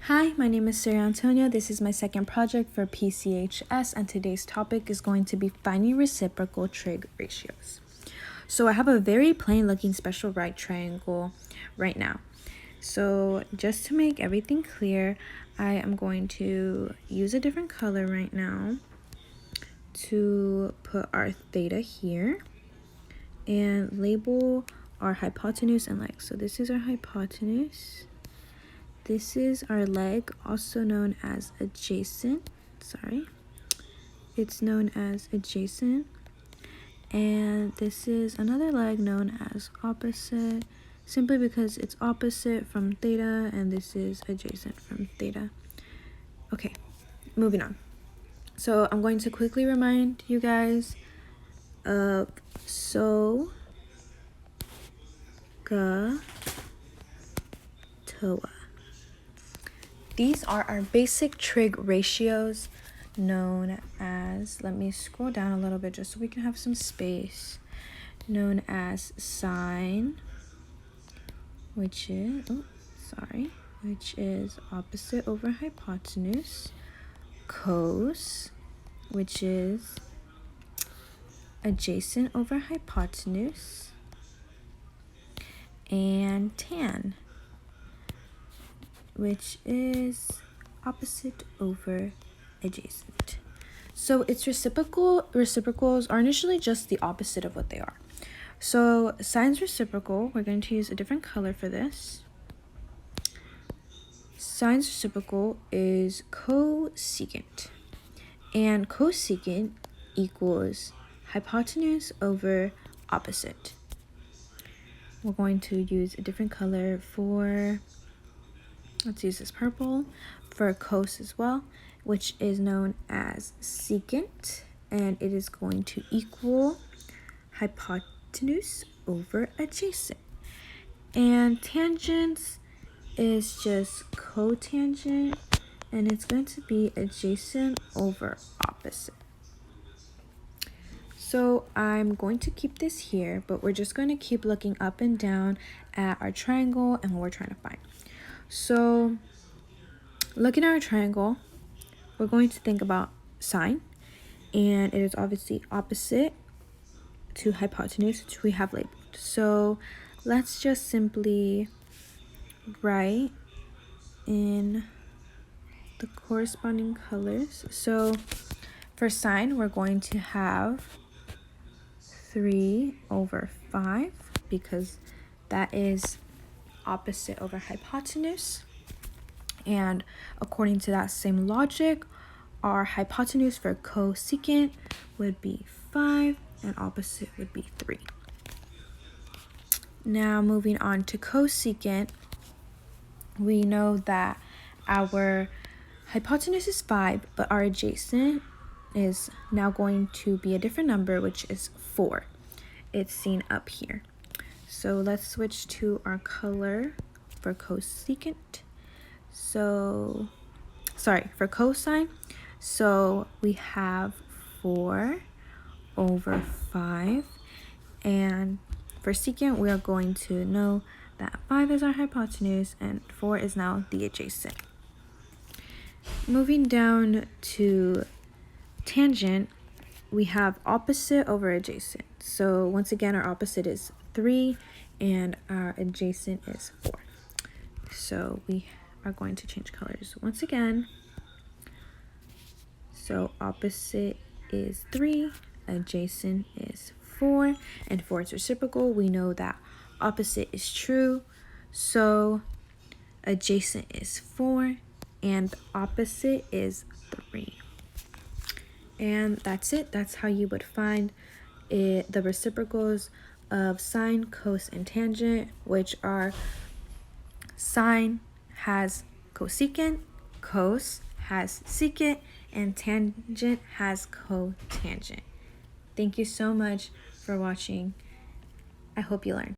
Hi, my name is Sarah Antonia. This is my second project for PCHS, and today's topic is going to be finding reciprocal trig ratios. So I have a very plain looking special right triangle right now. So just to make everything clear, I am going to use a different color right now to put our theta here and label our hypotenuse and leg. So this is our hypotenuse. This is our leg, also known as adjacent. It's known as adjacent. And this is another leg known as opposite, simply because it's opposite from theta, and this is adjacent from theta. Okay, moving on. So I'm going to quickly remind you guys of SOHCAHTOA. These are our basic trig ratios known as, let me scroll down a little bit just so we can have some space, known as sine, which is opposite over hypotenuse, cos, which is adjacent over hypotenuse, and tan, which is opposite over adjacent. So its reciprocals are initially just the opposite of what they are. So sine's reciprocal, we're going to use a different color for this. Sine's reciprocal is cosecant, and cosecant equals hypotenuse over opposite. We're going to use a different color for, let's use this purple for cos as well, which is known as secant, and it is going to equal hypotenuse over adjacent. And tangents is just cotangent, and it's going to be adjacent over opposite. So I'm going to keep this here, but we're just going to keep looking up and down at our triangle and what we're trying to find. So looking at our triangle, we're going to think about sine, and it is obviously opposite to hypotenuse, which we have labeled. So let's just simply write in the corresponding colors. So for sine, we're going to have 3 over 5 because that is opposite over hypotenuse. And according to that same logic, our hypotenuse for cosecant would be 5 and opposite would be 3. Now moving on to cosecant, we know that our hypotenuse is 5, but our adjacent is now going to be a different number, which is 4. It's seen up here. So let's switch to our color for cosecant. For cosine. So we have 4 over 5. And for secant, we are going to know that 5 is our hypotenuse and 4 is now the adjacent. Moving down to tangent, we have opposite over adjacent. So once again, our opposite is 3 and our adjacent is 4. So we are going to change colors once again. So opposite is 3, adjacent is 4, and for its reciprocal, we know that opposite is true, so adjacent is 4 and opposite is 3. And that's it. That's how you would find the reciprocals of sine, cos, and tangent, which are sine has cosecant, cos has secant, and tangent has cotangent. Thank you so much for watching. I hope you learned.